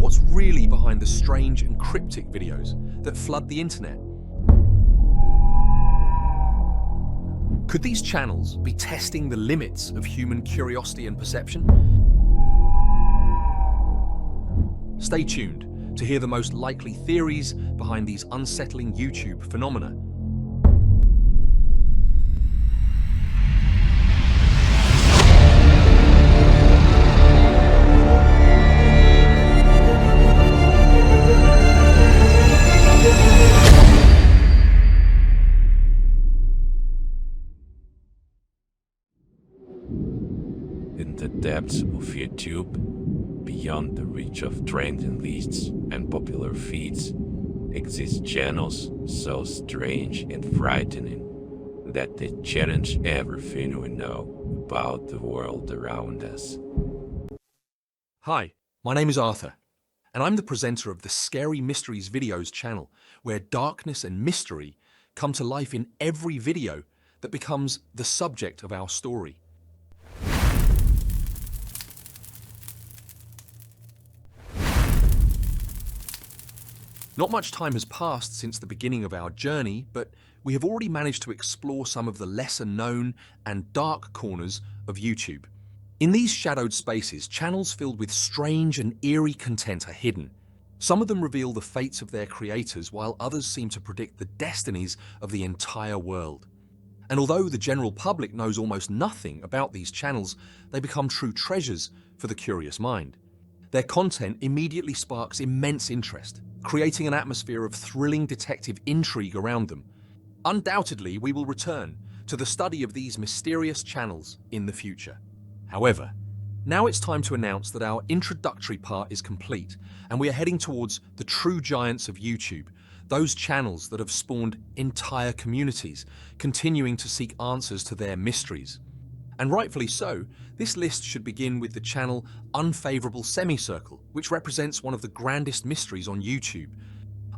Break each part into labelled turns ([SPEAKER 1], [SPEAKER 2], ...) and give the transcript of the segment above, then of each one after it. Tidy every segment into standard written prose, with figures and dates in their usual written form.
[SPEAKER 1] what's really behind the strange and cryptic videos that flood the internet. Could these channels be testing the limits of human curiosity and perception? Stay tuned to hear the most likely theories behind these unsettling YouTube phenomena.
[SPEAKER 2] In the depths of YouTube, beyond the reach of trending lists and popular feeds, exist channels so strange and frightening that they challenge everything we know about the world around us.
[SPEAKER 1] Hi, my name is Arthur, and I'm the presenter of the Scary Mysteries Videos channel, where darkness and mystery come to life in every video that becomes the subject of our story. Not much time has passed since the beginning of our journey, but we have already managed to explore some of the lesser known and dark corners of YouTube. In these shadowed spaces, channels filled with strange and eerie content are hidden. Some of them reveal the fates of their creators, while others seem to predict the destinies of the entire world. And although the general public knows almost nothing about these channels, they become true treasures for the curious mind. Their content immediately sparks immense interest, creating an atmosphere of thrilling detective intrigue around them. Undoubtedly, we will return to the study of these mysterious channels in the future. However, now it's time to announce that our introductory part is complete, and we are heading towards the true giants of YouTube, those channels that have spawned entire communities, continuing to seek answers to their mysteries. And rightfully so, this list should begin with the channel Unfavorable Semicircle, which represents one of the grandest mysteries on YouTube.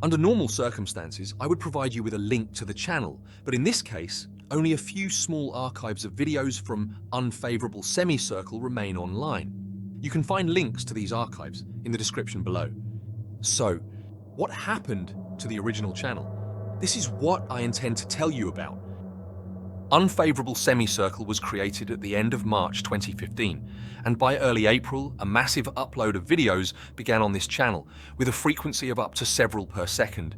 [SPEAKER 1] Under normal circumstances, I would provide you with a link to the channel, but in this case, only a few small archives of videos from Unfavorable Semicircle remain online. You can find links to these archives in the description below. So, what happened to the original channel? This is what I intend to tell you about. Unfavorable Semicircle was created at the end of March 2015, and by early April, a massive upload of videos began on this channel, with a frequency of up to several per second.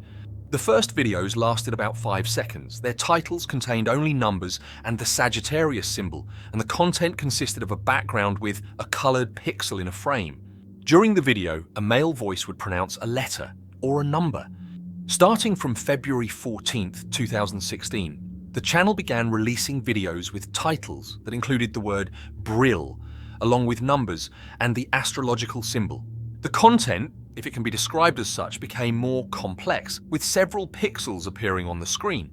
[SPEAKER 1] The first videos lasted about 5 seconds. Their titles contained only numbers and the Sagittarius symbol, and the content consisted of a background with a colored pixel in a frame. During the video, a male voice would pronounce a letter or a number. Starting from February 14th, 2016, the channel began releasing videos with titles that included the word Brill, along with numbers and the astrological symbol. The content, if it can be described as such, became more complex, with several pixels appearing on the screen.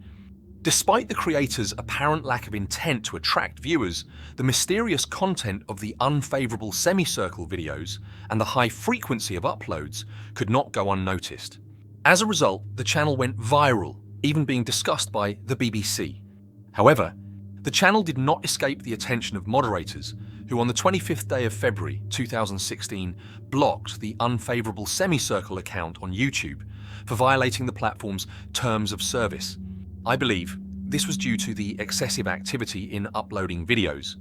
[SPEAKER 1] Despite the creators' apparent lack of intent to attract viewers, the mysterious content of the Unfavorable Semicircle videos and the high frequency of uploads could not go unnoticed. As a result, the channel went viral, even being discussed by the BBC. However, the channel did not escape the attention of moderators, who on the 25th day of February 2016 blocked the Unfavorable Semicircle account on YouTube for violating the platform's terms of service. I believe this was due to the excessive activity in uploading videos.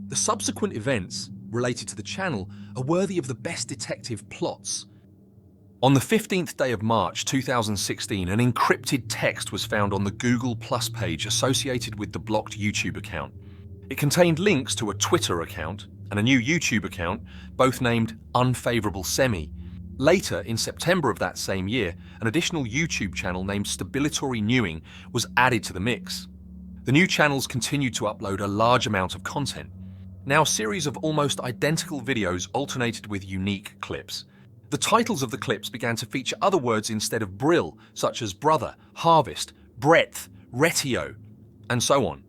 [SPEAKER 1] The subsequent events related to the channel are worthy of the best detective plots. On the 15th day of March 2016, an encrypted text was found on the Google Plus page associated with the blocked YouTube account. It contained links to a Twitter account and a new YouTube account, both named Unfavorable Semi. Later, in September of that same year, an additional YouTube channel named Stabilitory Newing was added to the mix. The new channels continued to upload a large amount of content. Now, a series of almost identical videos alternated with unique clips. The titles of the clips began to feature other words instead of Brill, such as brother, harvest, breadth, retio, and so on.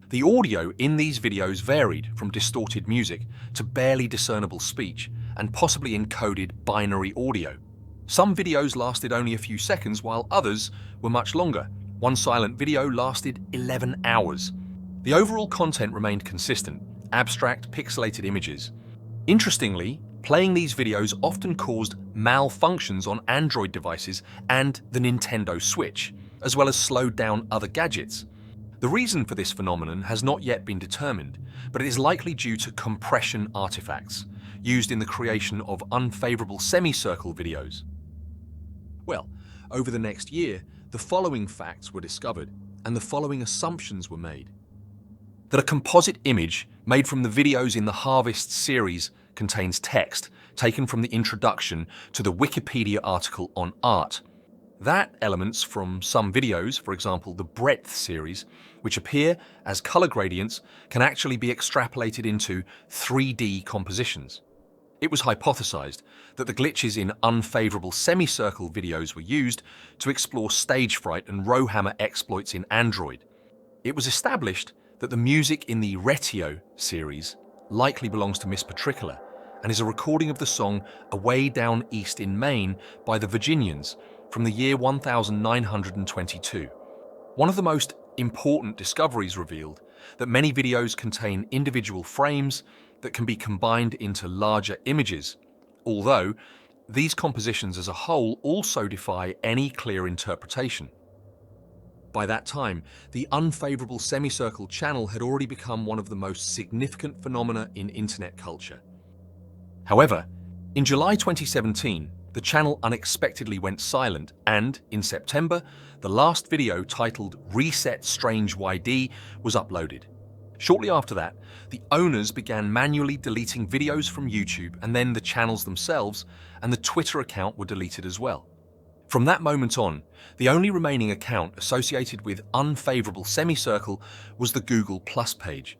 [SPEAKER 1] The audio in these videos varied from distorted music to barely discernible speech and possibly encoded binary audio. Some videos lasted only a few seconds, while others were much longer. One silent video lasted 11 hours. The overall content remained consistent: abstract, pixelated images. Interestingly, Playing these videos often caused malfunctions on Android devices and the Nintendo Switch, as well as slowed down other gadgets. The reason for this phenomenon has not yet been determined, but it is likely due to compression artifacts used in the creation of unfavorable semicircle videos. Well, over the next year, the following facts were discovered, and the following assumptions were made. That a composite image made from the videos in the Harvest series contains text taken from the introduction to the Wikipedia article on art. That elements from some videos, for example the Breadth series, which appear as color gradients, can actually be extrapolated into 3D compositions. It was hypothesized that the glitches in unfavorable semicircle videos were used to explore stage fright and rowhammer exploits in Android. It was established that the music in the Retio series likely belongs to Miss Patricola and is a recording of the song Away Down East in Maine by the Virginians from the year 1922. One of the most important discoveries revealed that many videos contain individual frames that can be combined into larger images, although these compositions as a whole also defy any clear interpretation. By that time, the unfavorable semicircle channel had already become one of the most significant phenomena in internet culture. However, in July 2017, the channel unexpectedly went silent, and in September, the last video titled Reset Strange YD was uploaded. Shortly after that, the owners began manually deleting videos from YouTube, and then the channels themselves and the Twitter account were deleted as well. From that moment on, the only remaining account associated with unfavorable semicircle was the Google Plus page.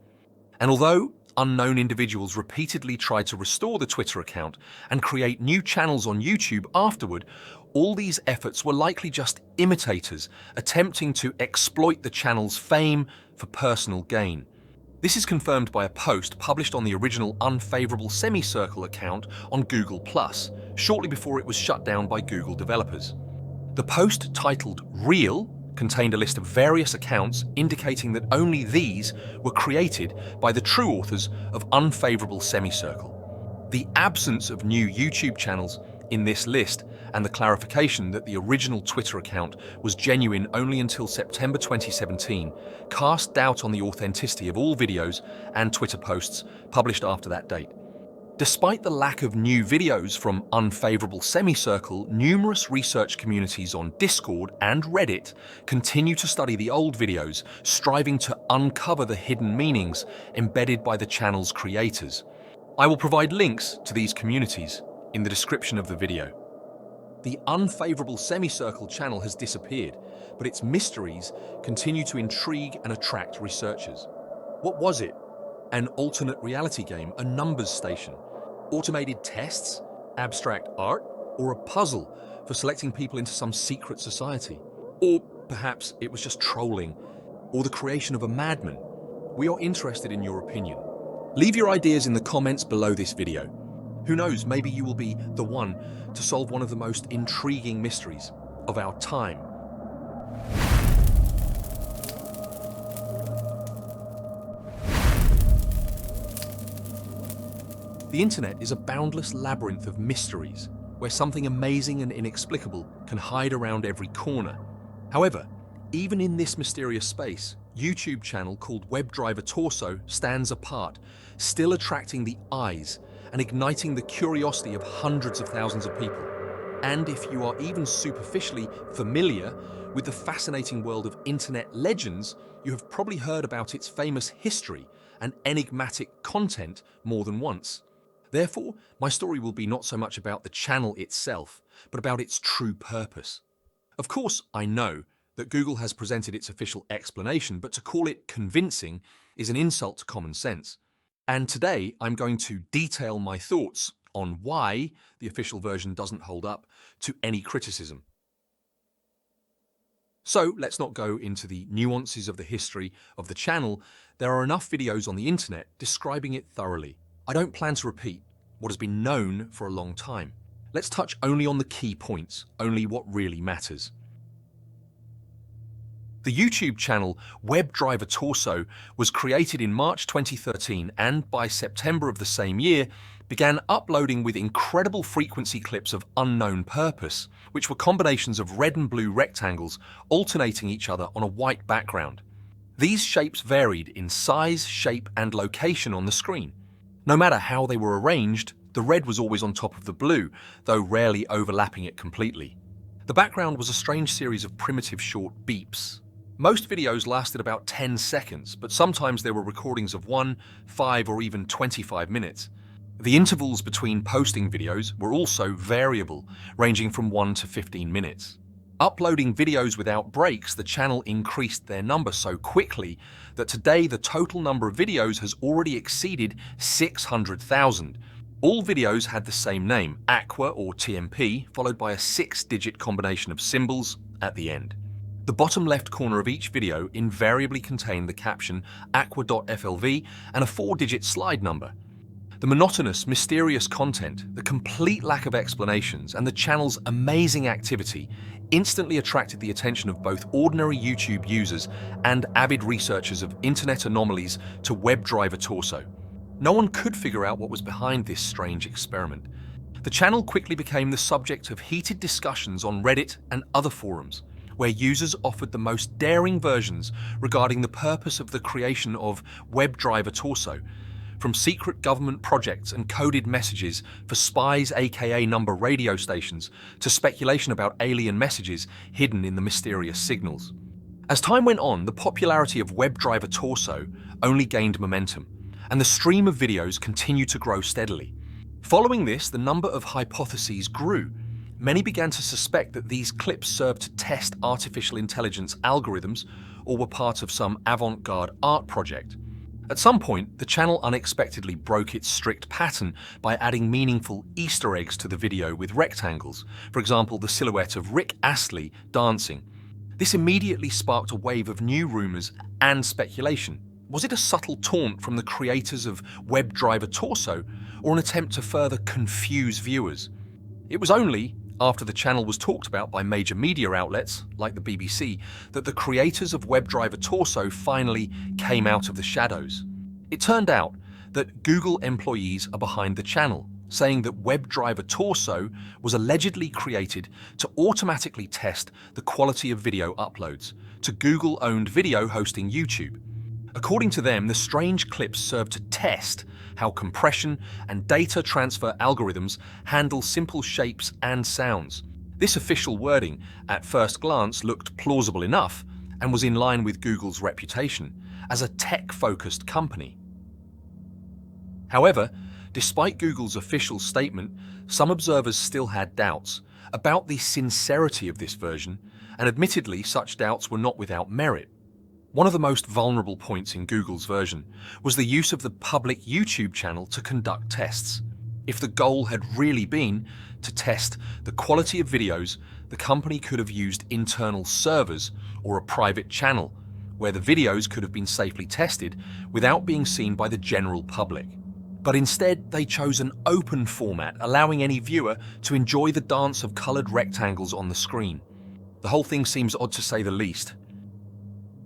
[SPEAKER 1] And although unknown individuals repeatedly tried to restore the Twitter account and create new channels on YouTube afterward, all these efforts were likely just imitators attempting to exploit the channel's fame for personal gain. This is confirmed by a post published on the original Unfavorable Semicircle account on Google+, shortly before it was shut down by Google developers. The post, titled Real, contained a list of various accounts indicating that only these were created by the true authors of Unfavorable Semicircle. The absence of new YouTube channels in this list and the clarification that the original Twitter account was genuine only until September 2017 cast doubt on the authenticity of all videos and Twitter posts published after that date. Despite the lack of new videos from Unfavorable Semicircle, numerous research communities on Discord and Reddit continue to study the old videos, striving to uncover the hidden meanings embedded by the channel's creators. I will provide links to these communities in the description of the video. The Unfavorable Semicircle channel has disappeared, but its mysteries continue to intrigue and attract researchers. What was it? An alternate reality game, a numbers station, automated tests, abstract art, or a puzzle for selecting people into some secret society? Or perhaps it was just trolling, or the creation of a madman? We are interested in your opinion. Leave your ideas in the comments below this video. Who knows, maybe you will be the one to solve one of the most intriguing mysteries of our time. The internet is a boundless labyrinth of mysteries, where something amazing and inexplicable can hide around every corner. However, even in this mysterious space, YouTube channel called Webdriver Torso stands apart, still attracting the eyes and igniting the curiosity of hundreds of thousands of people. And if you are even superficially familiar with the fascinating world of internet legends, you have probably heard about its famous history and enigmatic content more than once. Therefore, my story will be not so much about the channel itself, but about its true purpose. Of course, I know that Google has presented its official explanation, but to call it convincing is an insult to common sense. And today, I'm going to detail my thoughts on why the official version doesn't hold up to any criticism. So let's not go into the nuances of the history of the channel. There are enough videos on the internet describing it thoroughly. I don't plan to repeat what has been known for a long time. Let's touch only on the key points, only what really matters. The YouTube channel Webdriver Torso was created in March 2013 and by September of the same year began uploading with incredible frequency clips of unknown purpose, which were combinations of red and blue rectangles alternating each other on a white background. These shapes varied in size, shape, and location on the screen. No matter how they were arranged, the red was always on top of the blue, though rarely overlapping it completely. The background was a strange series of primitive short beeps. Most videos lasted about 10 seconds, but sometimes there were recordings of 1, 5, or even 25 minutes. The intervals between posting videos were also variable, ranging from 1 to 15 minutes. Uploading videos without breaks, the channel increased their number so quickly that today the total number of videos has already exceeded 600,000. All videos had the same name, Aqua or TMP, followed by a 6-digit combination of symbols at the end. The bottom left corner of each video invariably contained the caption aqua.flv and a 4-digit slide number. The monotonous, mysterious content, the complete lack of explanations, and the channel's amazing activity instantly attracted the attention of both ordinary YouTube users and avid researchers of internet anomalies to Webdriver Torso. No one could figure out what was behind this strange experiment. The channel quickly became the subject of heated discussions on Reddit and other forums, where users offered the most daring versions regarding the purpose of the creation of Webdriver Torso, from secret government projects and coded messages for spies aka number radio stations to speculation about alien messages hidden in the mysterious signals. As time went on, the popularity of Webdriver Torso only gained momentum, and the stream of videos continued to grow steadily. Following this, the number of hypotheses grew. Many began to suspect that these clips served to test artificial intelligence algorithms or were part of some avant-garde art project. At some point, the channel unexpectedly broke its strict pattern by adding meaningful Easter eggs to the video with rectangles, for example, the silhouette of Rick Astley dancing. This immediately sparked a wave of new rumors and speculation. Was it a subtle taunt from the creators of Webdriver Torso, or an attempt to further confuse viewers? It was only after the channel was talked about by major media outlets, like the BBC, that the creators of Webdriver Torso finally came out of the shadows. It turned out that Google employees are behind the channel, saying that Webdriver Torso was allegedly created to automatically test the quality of video uploads to Google-owned video hosting YouTube. According to them, the strange clips serve to test how compression and data transfer algorithms handle simple shapes and sounds. This official wording, at first glance, looked plausible enough and was in line with Google's reputation as a tech-focused company. However, despite Google's official statement, some observers still had doubts about the sincerity of this version, and admittedly, such doubts were not without merit. One of the most vulnerable points in Google's version was the use of the public YouTube channel to conduct tests. If the goal had really been to test the quality of videos, the company could have used internal servers or a private channel, where the videos could have been safely tested without being seen by the general public. But instead, they chose an open format, allowing any viewer to enjoy the dance of colored rectangles on the screen. The whole thing seems odd to say the least.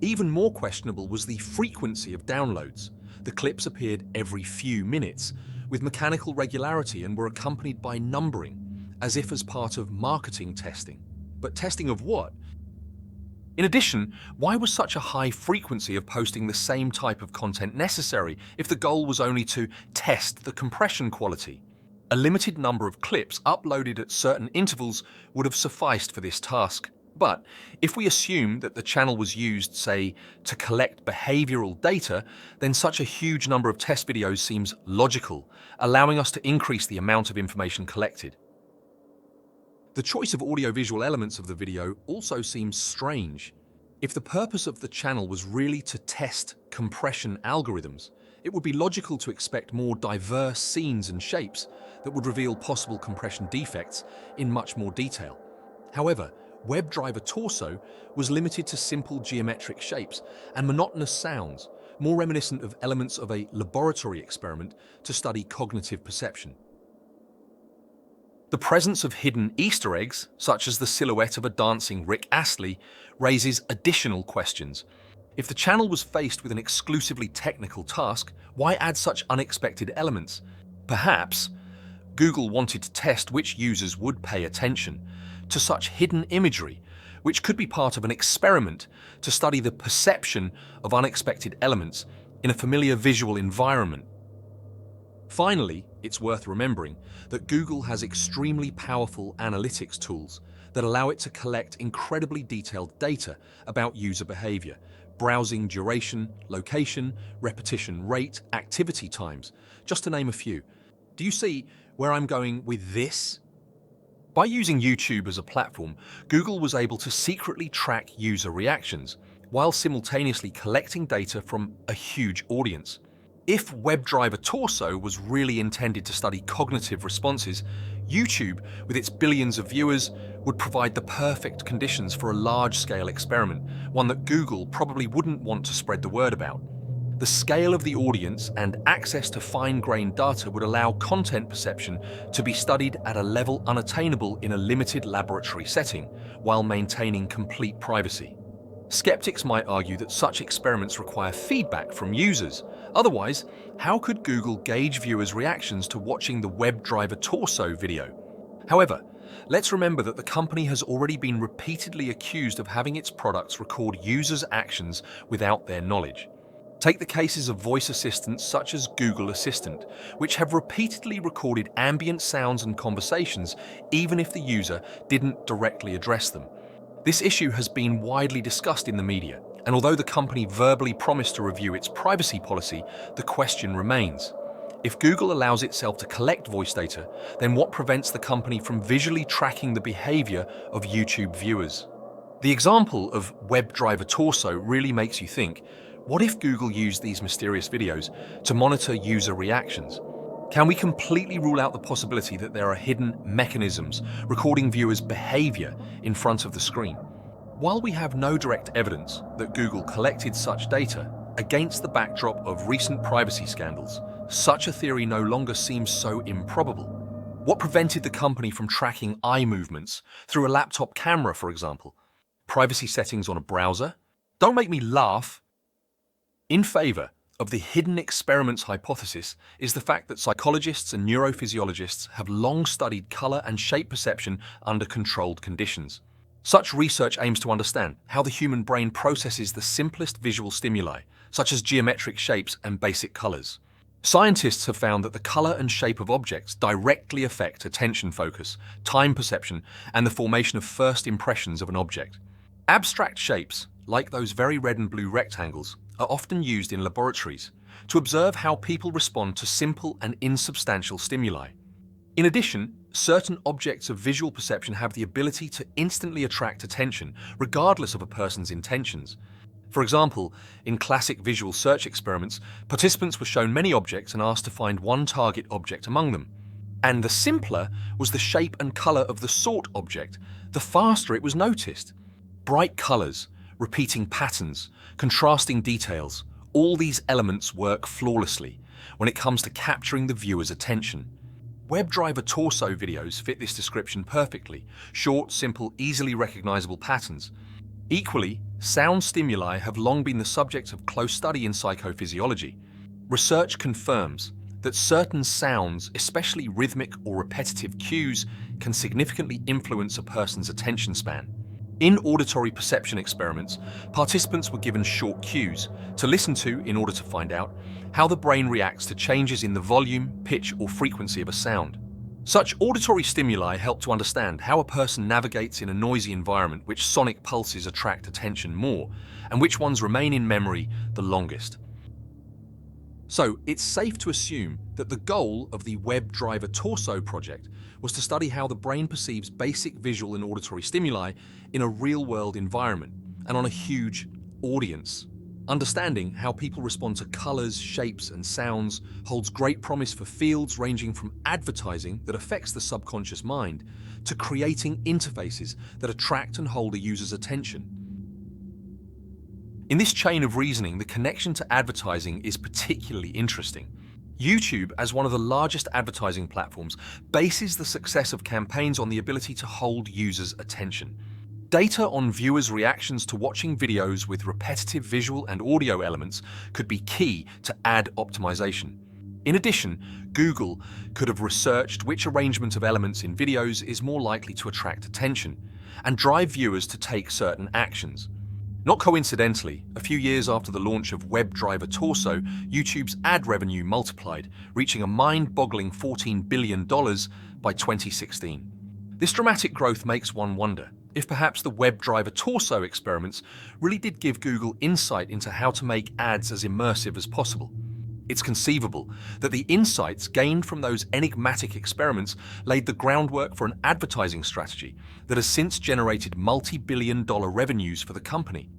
[SPEAKER 1] Even more questionable was the frequency of downloads. The clips appeared every few minutes, with mechanical regularity, and were accompanied by numbering, as if as part of marketing testing. But testing of what? In addition, why was such a high frequency of posting the same type of content necessary if the goal was only to test the compression quality? A limited number of clips uploaded at certain intervals would have sufficed for this task. But if we assume that the channel was used, say, to collect behavioral data, then such a huge number of test videos seems logical, allowing us to increase the amount of information collected. The choice of audiovisual elements of the video also seems strange. If the purpose of the channel was really to test compression algorithms, it would be logical to expect more diverse scenes and shapes that would reveal possible compression defects in much more detail. However, Webdriver Torso was limited to simple geometric shapes and monotonous sounds, more reminiscent of elements of a laboratory experiment to study cognitive perception. The presence of hidden Easter eggs, such as the silhouette of a dancing Rick Astley, raises additional questions. If the channel was faced with an exclusively technical task, why add such unexpected elements? Perhaps Google wanted to test which users would pay attention to such hidden imagery, which could be part of an experiment to study the perception of unexpected elements in a familiar visual environment. Finally, it's worth remembering that Google has extremely powerful analytics tools that allow it to collect incredibly detailed data about user behavior, browsing duration, location, repetition rate, activity times, just to name a few. Do you see where I'm going with this? By using YouTube as a platform, Google was able to secretly track user reactions while simultaneously collecting data from a huge audience. If Webdriver Torso was really intended to study cognitive responses, YouTube, with its billions of viewers, would provide the perfect conditions for a large-scale experiment, one that Google probably wouldn't want to spread the word about. The scale of the audience and access to fine-grained data would allow content perception to be studied at a level unattainable in a limited laboratory setting, while maintaining complete privacy. Skeptics might argue that such experiments require feedback from users. Otherwise, how could Google gauge viewers' reactions to watching the Webdriver Torso video? However, let's remember that the company has already been repeatedly accused of having its products record users' actions without their knowledge. Take the cases of voice assistants such as Google Assistant, which have repeatedly recorded ambient sounds and conversations even if the user didn't directly address them. This issue has been widely discussed in the media, and although the company verbally promised to review its privacy policy, the question remains. If Google allows itself to collect voice data, then what prevents the company from visually tracking the behavior of YouTube viewers? The example of Webdriver Torso really makes you think, what if Google used these mysterious videos to monitor user reactions? Can we completely rule out the possibility that there are hidden mechanisms recording viewers' behavior in front of the screen? While we have no direct evidence that Google collected such data, against the backdrop of recent privacy scandals, such a theory no longer seems so improbable. What prevented the company from tracking eye movements through a laptop camera, for example? Privacy settings on a browser? Don't make me laugh. In favor of the hidden experiments hypothesis is the fact that psychologists and neurophysiologists have long studied color and shape perception under controlled conditions. Such research aims to understand how the human brain processes the simplest visual stimuli, such as geometric shapes and basic colors. Scientists have found that the color and shape of objects directly affect attention focus, time perception, and the formation of first impressions of an object. Abstract shapes, like those very red and blue rectangles, are often used in laboratories to observe how people respond to simple and insubstantial stimuli. In addition, certain objects of visual perception have the ability to instantly attract attention, regardless of a person's intentions. For example, in classic visual search experiments, participants were shown many objects and asked to find one target object among them. And the simpler was the shape and color of the sought object, the faster it was noticed. Bright colors, repeating patterns, contrasting details, all these elements work flawlessly when it comes to capturing the viewer's attention. Webdriver Torso videos fit this description perfectly: short, simple, easily recognizable patterns. Equally, sound stimuli have long been the subject of close study in psychophysiology. Research confirms that certain sounds, especially rhythmic or repetitive cues, can significantly influence a person's attention span. In auditory perception experiments, participants were given short cues to listen to in order to find out how the brain reacts to changes in the volume, pitch, or frequency of a sound. Such auditory stimuli help to understand how a person navigates in a noisy environment, which sonic pulses attract attention more, and which ones remain in memory the longest. So, it's safe to assume that the goal of the Webdriver Torso project was to study how the brain perceives basic visual and auditory stimuli in a real-world environment and on a huge audience. Understanding how people respond to colors, shapes, and sounds holds great promise for fields ranging from advertising that affects the subconscious mind to creating interfaces that attract and hold a user's attention. In this chain of reasoning, the connection to advertising is particularly interesting. YouTube, as one of the largest advertising platforms, bases the success of campaigns on the ability to hold users' attention. Data on viewers' reactions to watching videos with repetitive visual and audio elements could be key to ad optimization. In addition, Google could have researched which arrangement of elements in videos is more likely to attract attention and drive viewers to take certain actions. Not coincidentally, a few years after the launch of Webdriver Torso, YouTube's ad revenue multiplied, reaching a mind-boggling $14 billion by 2016. This dramatic growth makes one wonder if perhaps the Webdriver Torso experiments really did give Google insight into how to make ads as immersive as possible. It's conceivable that the insights gained from those enigmatic experiments laid the groundwork for an advertising strategy that has since generated multi-billion-dollar revenues for the company.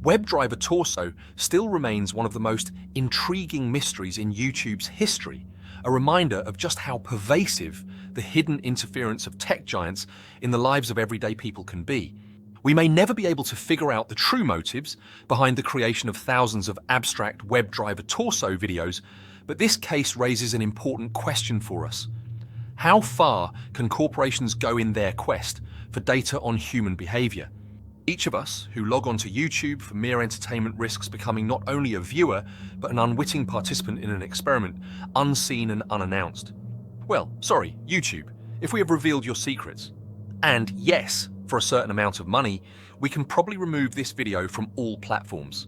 [SPEAKER 1] Webdriver Torso still remains one of the most intriguing mysteries in YouTube's history, a reminder of just how pervasive the hidden interference of tech giants in the lives of everyday people can be. We may never be able to figure out the true motives behind the creation of thousands of abstract Webdriver Torso videos, but this case raises an important question for us. How far can corporations go in their quest for data on human behavior? Each of us who log onto YouTube for mere entertainment risks becoming not only a viewer, but an unwitting participant in an experiment, unseen and unannounced. Well, sorry, YouTube, if we have revealed your secrets. And yes, for a certain amount of money, we can probably remove this video from all platforms.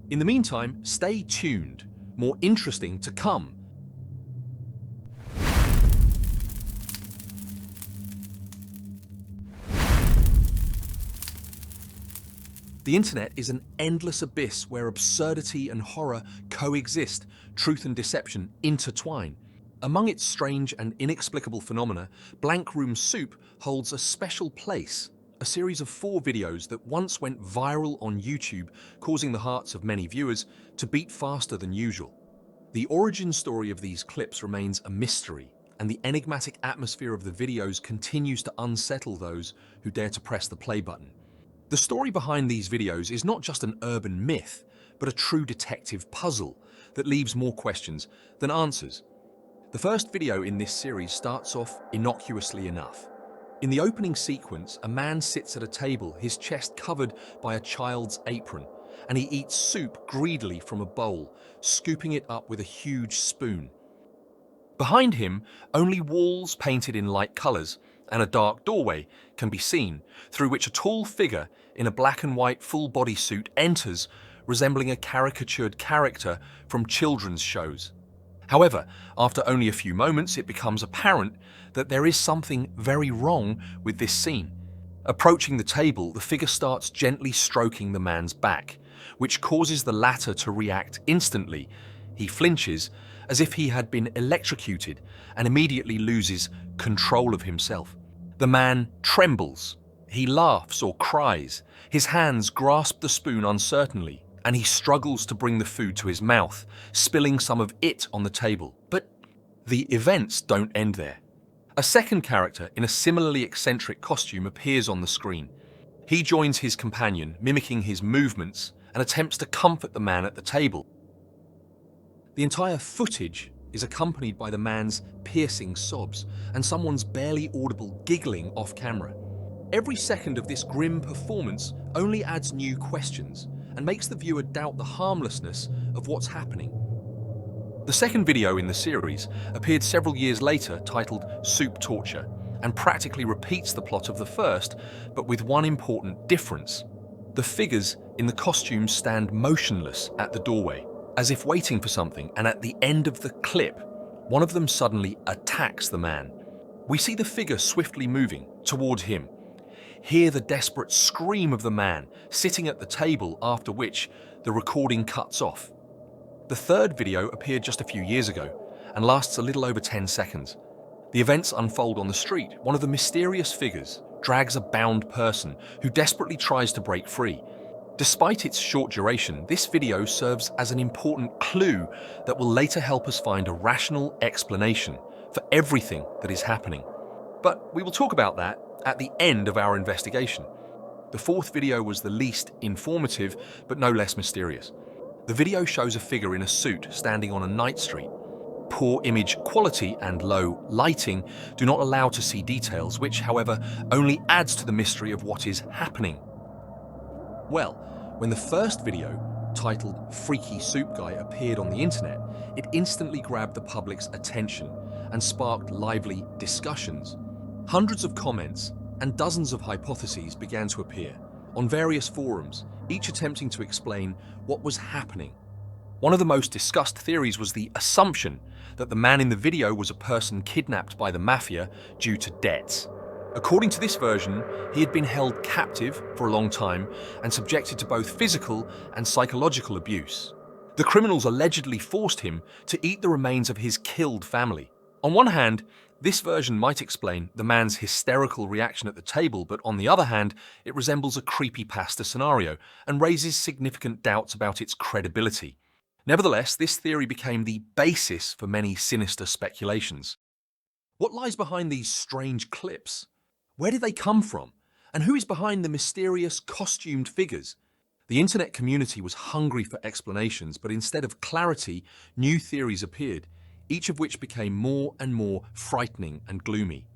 [SPEAKER 1] In the meantime, stay tuned. More interesting to come. The internet is an endless abyss where absurdity and horror coexist, truth and deception intertwine. Among its strange and inexplicable phenomena, Blank Room Soup holds a special place, a series of 4 videos that once went viral on YouTube, causing the hearts of many viewers to beat faster than usual. The origin story of these clips remains a mystery, and the enigmatic atmosphere of the videos continues to unsettle those who dare to press the play button. The story behind these videos is not just an urban myth, but a true detective puzzle that leaves more questions than answers. The first video in this series starts off innocuously enough. In the opening sequence, a man sits at a table, his chest covered by a child's apron, and he eats soup greedily from a bowl, scooping it up with a huge spoon. Behind him, only walls painted in light colors and a dark doorway can be seen, through which a tall figure in a black and white full-body suit enters, resembling a caricatured character from children's shows. However, after only a few moments, it becomes apparent that there is something very wrong with this scene. Approaching the table, the figure starts gently stroking the man's back, which causes the latter to react instantly. He flinches, as if he had been electrocuted, and immediately loses control of himself. The man trembles. He laughs or cries. His hands grasp the spoon uncertainly, and he struggles to bring the food to his mouth, spilling some of it on the table. But the events don't end there. A second character in a similarly eccentric costume appears on the screen. He joins his companion, mimicking his movements, and attempts to comfort the man at the table. The entire footage is accompanied by the man's piercing sobs and someone's barely audible giggling off camera. Every second of this grim performance only adds new questions and makes the viewer doubt the harmlessness of what's happening. The second video in the series appeared several years later, titled Soup Torture, and practically repeats the plot of the first, but with one important difference. The figures in the costumes stand motionless at the doorway, as if waiting for something, and at the end of the clip, one of them suddenly attacks the man. We see the figure swiftly moving towards him. Hear the desperate scream of the man sitting at the table, after which the recording cuts off. The third video appeared just a few years ago and lasts a little over 10 seconds. The events unfold on the street. One of the mysterious figures drags a bound person who desperately tries to break free. Despite its short duration, this video serves as an important clue that will later help us find a rational explanation for everything that is happening. But we will talk about that at the end of our investigation. The fourth video was the least informative, but no less mysterious. The video shows a figure in a suit standing on a night street. Poor image quality and low lighting do not allow to see details, which, however, only adds to the mystery of what is happening. Well, when the first video, titled Freaky Soup Guy, appeared on the internet, it instantly grabbed the public's attention and sparked lively discussions. Hundreds of comments and dozens of hypotheses began to appear on various forums, each attempting to explain what was happening. One of the most discussed theories was the assumption that the man in the video was a person kidnapped by the mafia due to debts. According to this version, he had been held captive for a long time and subjected to both physical and psychological abuse. The criminals allegedly forced him to eat the remains of his killed family. On one hand, this version might explain the man's hysterical reaction at the table, but on the other hand, it resembles a creepypasta scenario and raises significant doubts about its credibility. Nevertheless, this theory became the basis for many sinister speculations. What lies behind these strange clips? Where did they come from? And who is behind the mysterious costumed figures? The internet community was hungry for explanations, but instead of clarity, new theories appeared, each of which became more and more frightening and gloomy.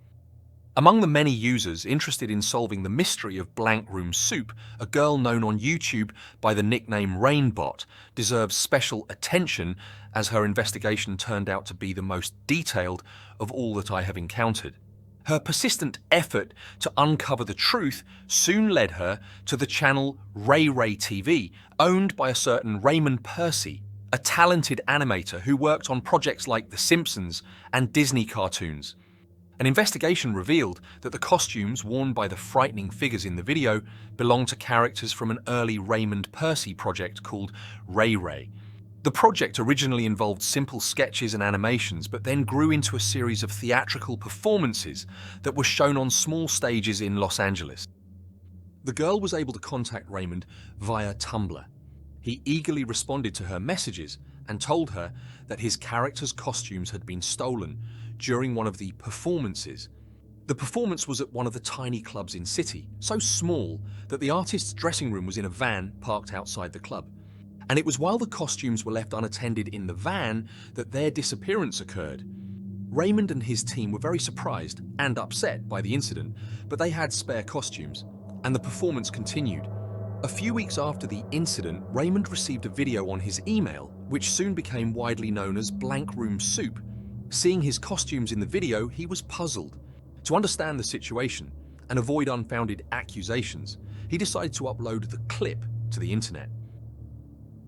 [SPEAKER 1] Among the many users interested in solving the mystery of Blank Room Soup, a girl known on YouTube by the nickname Rainbot deserves special attention, as her investigation turned out to be the most detailed of all that I have encountered. Her persistent effort to uncover the truth soon led her to the channel Ray TV, owned by a certain Raymond Percy, a talented animator who worked on projects like The Simpsons and Disney cartoons. An investigation revealed that the costumes worn by the frightening figures in the video belonged to characters from an early Raymond Percy project called Ray. The project originally involved simple sketches and animations, but then grew into a series of theatrical performances that were shown on small stages in Los Angeles. The girl was able to contact Raymond via Tumblr. He eagerly responded to her messages and told her that his character's costumes had been stolen during one of the performances. The performance was at one of the tiny clubs in city, so small that the artist's dressing room was in a van parked outside the club. And it was while the costumes were left unattended in the van that their disappearance occurred. Raymond and his team were very surprised and upset by the incident, but they had spare costumes, and the performance continued. A few weeks after the incident, Raymond received a video on his email, which soon became widely known as Blank Room Soup. Seeing his costumes in the video, he was puzzled. To understand the situation and avoid unfounded accusations, he decided to upload the clip to the internet.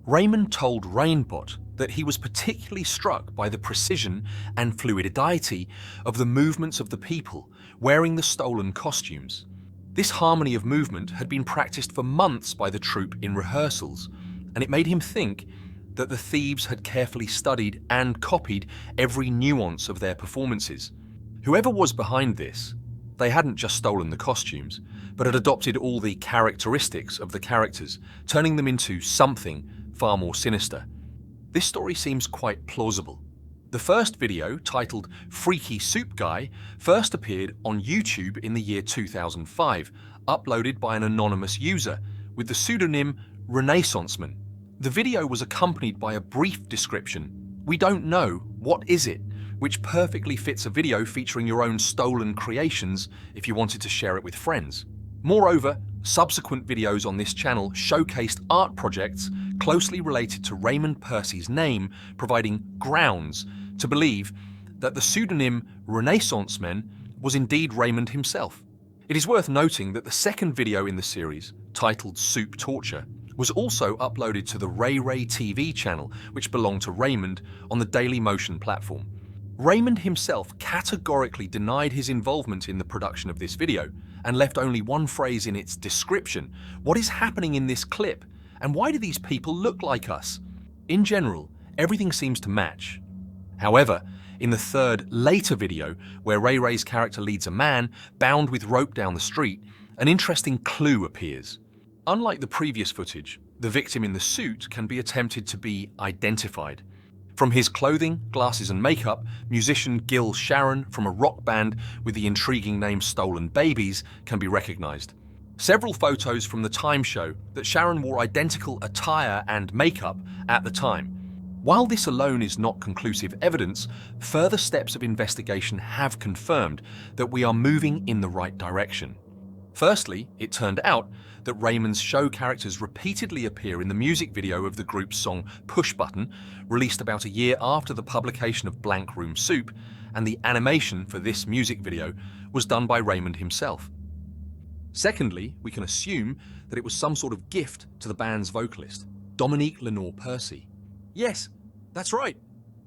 [SPEAKER 1] Raymond told Rainbot that he was particularly struck by the precision and fluidity of the movements of the people wearing the stolen costumes. This harmony of movement had been practiced for months by the troupe in rehearsals, and it made him think that the thieves had carefully studied and copied every nuance of their performances. Whoever was behind this, they hadn't just stolen the costumes, but had adopted all the characteristics of the characters, turning them into something far more sinister. This story seems quite plausible. The first video, titled Freaky Soup Guy, first appeared on YouTube in the year 2005, uploaded by an anonymous user with the pseudonym Renaissance Man. The video was accompanied by a brief description, "We don't know, what is it?" which perfectly fits a video featuring your own stolen creations if you wanted to share it with friends. Moreover, subsequent videos on this channel showcased art projects closely related to Raymond Percy's name, providing grounds to believe that the pseudonym Renaissance Man was indeed Raymond himself. It is worth noting that the second video in the series, titled Soup Torture, was also uploaded to the Ray TV channel, which belonged to Raymond, on the Dailymotion platform. Raymond himself categorically denied his involvement in the production of this video and left only one phrase in its description: "What is happening in this clip? And why do these people look like us?" In general, everything seems to match. However, in the third, later video, where Ray's character leads a man bound with rope down the street, an interesting clue appears. Unlike the previous footage, the victim in the suit can be attempted to be identified. From his clothing, glasses and makeup, musician Gil Sharon from a rock band with the intriguing name Stolen Babies can be recognized. Several photos from the time show that Sharon wore identical attire and makeup at the time. While this alone is not conclusive evidence, further steps of investigation have confirmed that we are moving in the right direction. Firstly, it turned out that Raymond's show characters repeatedly appear in the music video of the group's song Push Button, released about a year after the publication of Blank Room Soup, and the animation for this music video was done by Raymond himself. Secondly, we can assume that it was some sort of gift to the band's vocalist, Dominique Lenore Percy. Yes, that's right,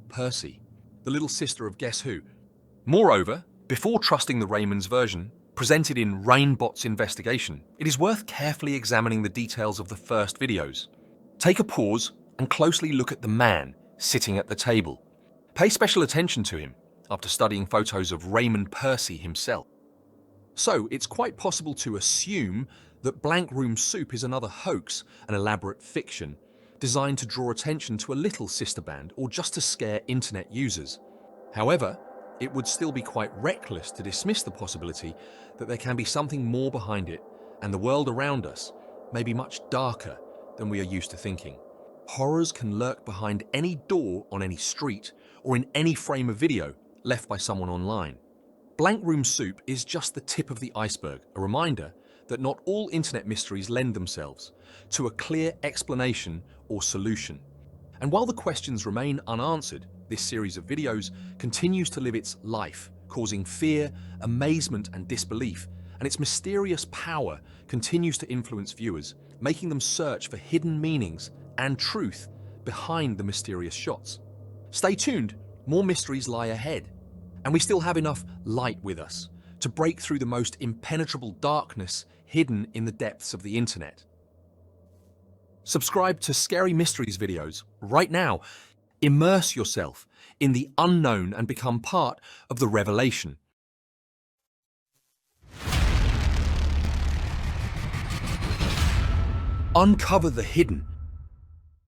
[SPEAKER 1] Percy, the little sister of Guess Who. Moreover, before trusting the Raymond's version, presented in Rainbot's investigation, it is worth carefully examining the details of the first videos. Take a pause and closely look at the man sitting at the table. Pay special attention to him after studying photos of Raymond Percy himself. So it's quite possible to assume that Blank Room Soup is another hoax, an elaborate fiction, designed to draw attention to a little sister band or just to scare internet users. However, it would still be quite reckless to dismiss the possibility that there can be something more behind it, and the world around us may be much darker than we are used to thinking. Horrors can lurk behind any door on any street or in any frame of video left by someone online. Blank Room Soup is just the tip of the iceberg, a reminder that not all internet mysteries lend themselves to a clear explanation or solution. And while the questions remain unanswered, this series of videos continues to live its life, causing fear, amazement, and disbelief, and its mysterious power continues to influence viewers, making them search for hidden meanings and truth behind the mysterious shots. Stay tuned, more mysteries lie ahead, and we still have enough light with us to break through the most impenetrable darkness hidden in the depths of the internet. Subscribe to Scary Mysteries videos right now. Immerse yourself in the unknown and become part of the revelation. Uncover the hidden